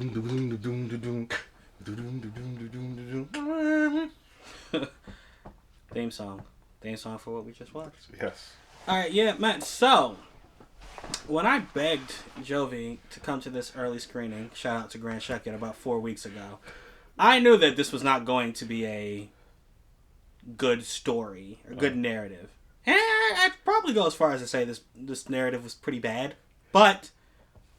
Theme song. Theme song for what we just watched. Yes. Alright, yeah, man. So, when I begged Jovi to come to this early screening, shout out to Grand Shucket, about 4 weeks ago, I knew that this was not going to be a good story, a good narrative. And I'd probably go as far as to say this narrative was pretty bad. But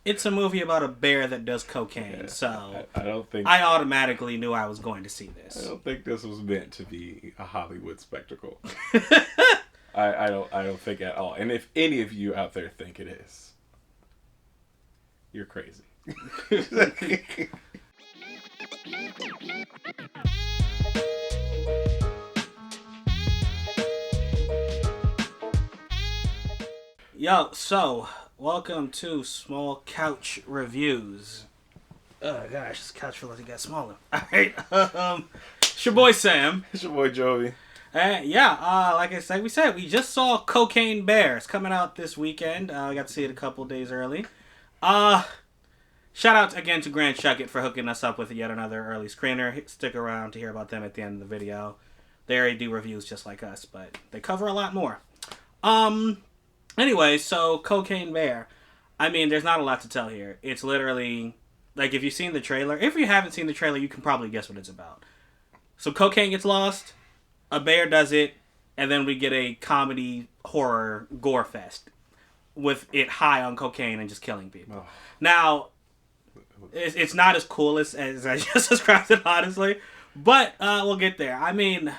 it's a movie about a bear that does cocaine, so I don't think I automatically knew I was going to see this. I don't think this was meant to be a Hollywood spectacle. I don't think at all. And if any of you out there think it is, you're crazy. Yo, so welcome to Small Couch Reviews. Oh gosh, this couch feels like it got smaller. Alright, it's your boy Sam. It's your boy Jovi. Like I said, we just saw Cocaine Bear. It's coming out this weekend. I got to see it a couple days early. Shout out again to Grand Shucket for hooking us up with yet another early screener. Stick around to hear about them at the end of the video. They already do reviews just like us, but they cover a lot more. Anyway, so Cocaine Bear. I mean, there's not a lot to tell here. It's literally, like, if you've seen the trailer, if you haven't seen the trailer, you can probably guess what it's about. So cocaine gets lost, a bear does it, and then we get a comedy horror gore fest with it high on cocaine and just killing people. Oh. Now, it's not as cool as I just described it, honestly, but we'll get there. I mean,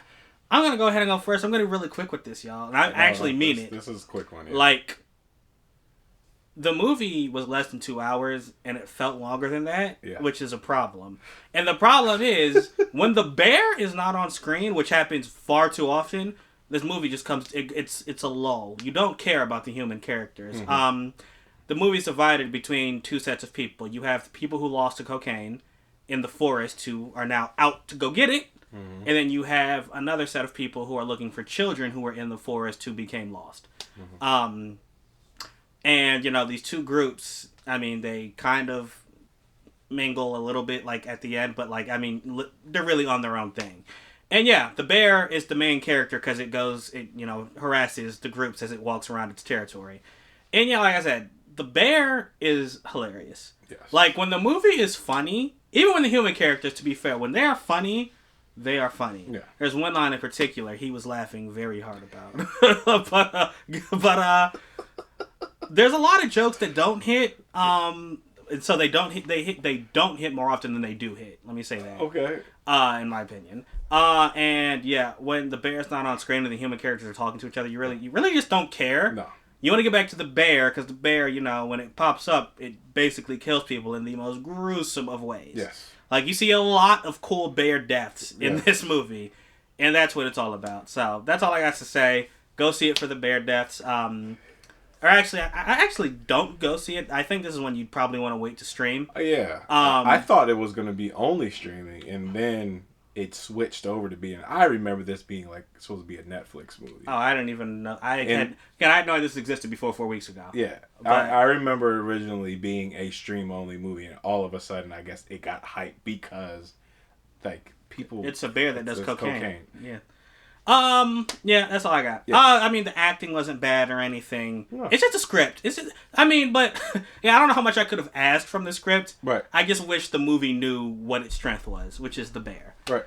I'm going to go ahead and go first. I'm going to be really quick with this, y'all. And I actually mean it. This is a quick one. Yeah. Like, the movie was less than 2 hours, and it felt longer than that, which is a problem. And the problem is, when the bear is not on screen, which happens far too often, this movie just comes... It's a lull. You don't care about the human characters. Mm-hmm. The movie's divided between two sets of people. You have the people who lost to cocaine in the forest who are now out to go get it. Mm-hmm. And then you have another set of people who are looking for children who were in the forest who became lost. Mm-hmm. And, you know, these two groups, I mean, they kind of mingle a little bit, like, at the end. But, like, I mean, they're really on their own thing. And, yeah, the bear is the main character because it harasses the groups as it walks around its territory. And, yeah, like I said, the bear is hilarious. Yes. Like, when the movie is funny, even when the human characters, to be fair, when they are funny... They are funny. Yeah. There's one line in particular he was laughing very hard about. but there's a lot of jokes that don't hit. And so they don't hit. They don't hit more often than they do hit. Let me say that. Okay. In my opinion. And yeah, when the bear's not on screen and the human characters are talking to each other, you really just don't care. No. You want to get back to the bear because the bear, you know, when it pops up, it basically kills people in the most gruesome of ways. Yes. Like, you see a lot of cool bear deaths in this movie, and that's what it's all about. So, that's all I got to say. Go see it for the bear deaths. Or actually, I actually don't go see it. I think this is when you'd probably want to wait to stream. Yeah. I thought it was going to be only streaming, and then it switched over to being... I remember this being, like, supposed to be a Netflix movie. Oh, I didn't even know. I had no idea this existed before 4 weeks ago. Yeah. But I remember originally being a stream-only movie, and all of a sudden, I guess, it got hyped because, like, people... It's a bear that does cocaine. Yeah. Yeah, that's all I got. Yeah. I mean, the acting wasn't bad or anything. No. It's just a script. I don't know how much I could have asked from the script. Right. I just wish the movie knew what its strength was, which is the bear. Right.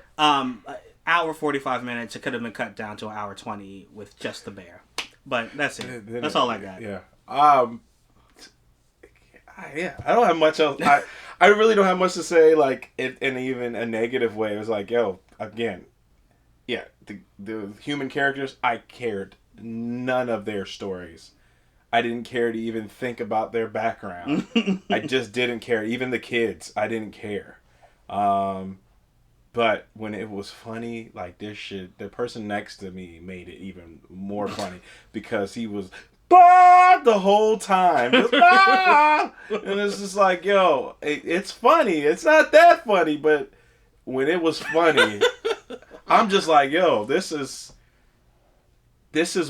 Hour 45 minutes, it could have been cut down to an hour 20 with just the bear. But that's it. That's all I got. Yeah. Yeah, I don't have much else. I really don't have much to say, like, in even a negative way. It was like, yo, again... Yeah, the human characters, I cared none of their stories. I didn't care to even think about their background. I just didn't care. Even the kids, I didn't care. But when it was funny, like this shit, the person next to me made it even more funny because he was the whole time. Just, and it's just like, yo, it's funny. It's not that funny, but when it was funny... I'm just like, yo, this is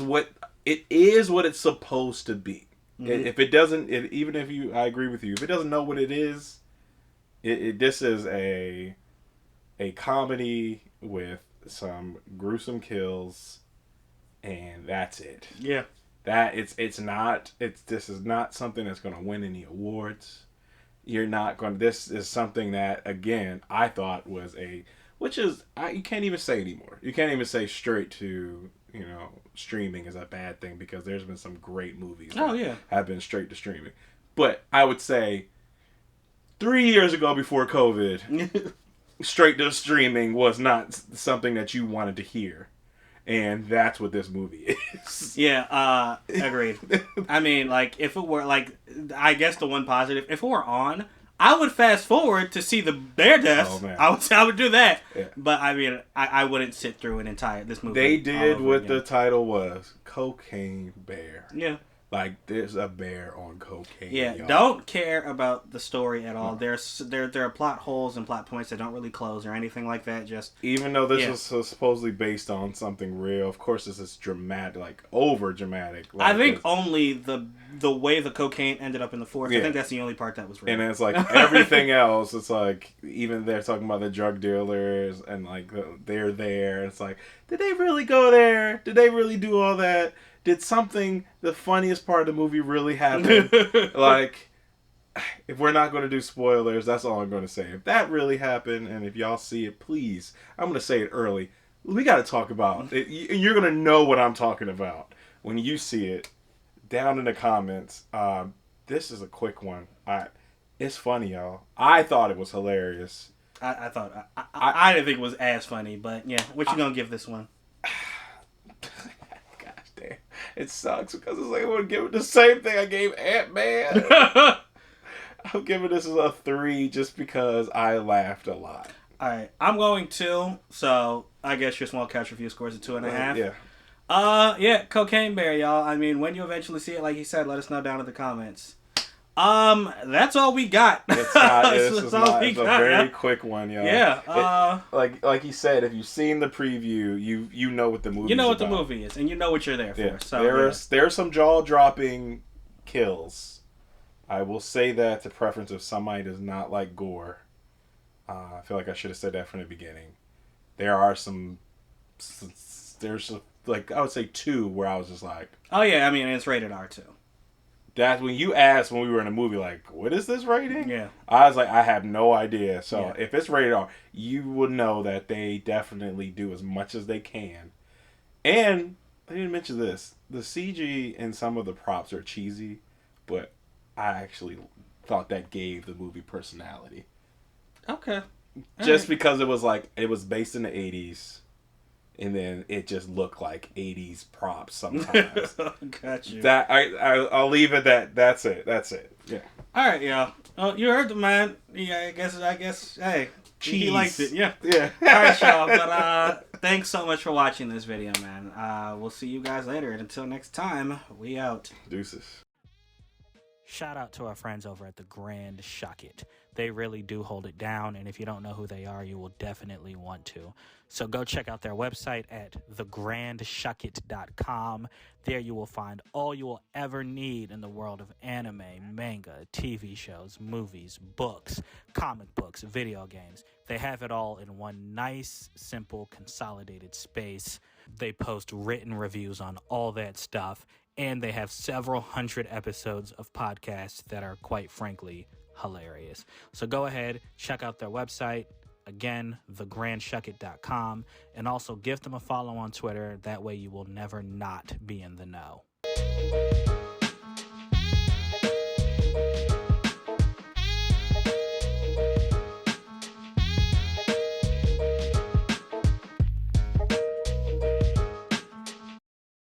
what it is, what it's supposed to be. Mm-hmm. If it doesn't, I agree with you. If it doesn't know what it is, This is a comedy with some gruesome kills, and that's it. Yeah. This is not something that's going to win any awards. This is something that, again, I thought was you can't even say anymore. You can't even say straight to, streaming is a bad thing, because there's been some great movies that have been straight to streaming. But I would say 3 years ago, before COVID, straight to streaming was not something that you wanted to hear. And that's what this movie is. Yeah, agreed. I mean, like, if it were, like, I guess the one positive, if it were on, I would fast forward to see the bear deaths. Oh, man. I would do that. Yeah. But, I mean, I wouldn't sit through this movie. They did what again. The title was, Cocaine Bear. Yeah. Like, there's a bear on cocaine. Yeah, y'all. Don't care about the story at all. There are plot holes and plot points that don't really close or anything like that. Just even though this was supposedly based on something real, of course this is dramatic, like over dramatic. Like, I think only the way the cocaine ended up in the forest. Yeah. I think that's the only part that was real. And it's like everything else. It's like even they're talking about the drug dealers and like they're there. It's like, did they really go there? Did they really do all that? Did the funniest part of the movie really happen? Like, if we're not going to do spoilers, that's all I'm going to say. If that really happened, and if y'all see it, please, I'm going to say it early. We got to talk about it. You're going to know what I'm talking about when you see it. Down in the comments. This is a quick one. It's funny, y'all. I thought it was hilarious. I thought I didn't think it was as funny, but yeah. What you going to give this one? It sucks because it's like I would give it the same thing I gave Ant-Man. I'm giving this a 3 just because I laughed a lot. Alright, I'm going 2, so I guess your small couch review scores a 2.5. Yeah. Yeah, Cocaine Bear, y'all. I mean, when you eventually see it, like he said, let us know down in the comments. That's all we got. It's a very quick one, y'all. Yeah. Like he said, if you've seen the preview, you know what the movie is. You know what the movie is, and you know what you're there for. Yeah. So there's some jaw-dropping kills. I will say that to preference if somebody does not like gore. I feel like I should have said that from the beginning. There are there's like I would say 2 where I was just like, oh yeah, I mean it's rated R too. That's when you asked when we were in a movie, like, what is this rating? Yeah. I was like, I have no idea. So if it's rated R, you would know that they definitely do as much as they can. And I didn't mention this. The CG and some of the props are cheesy, but I actually thought that gave the movie personality. Okay. Just because it was based in the 80s. And then it just looked like 80s props sometimes. Got you. I'll leave it that. That's it. Yeah. All right, y'all. Oh, you heard the man. Yeah, I guess. Hey, he liked it. Yeah. Yeah. All right, y'all. But thanks so much for watching this video, man. We'll see you guys later. And until next time, we out. Deuces. Shout out to our friends over at The Grand Shucket. They really do hold it down, and if you don't know who they are, you will definitely want to. So go check out their website at thegrandshucket.com. There you will find all you will ever need in the world of anime, manga, TV shows, movies, books, comic books, video games. They have it all in one nice, simple, consolidated space. They post written reviews on all that stuff, and they have several hundred episodes of podcasts that are, quite frankly, hilarious. So go ahead, check out their website. Again, thegrandshucket.com. And also give them a follow on Twitter. That way you will never not be in the know.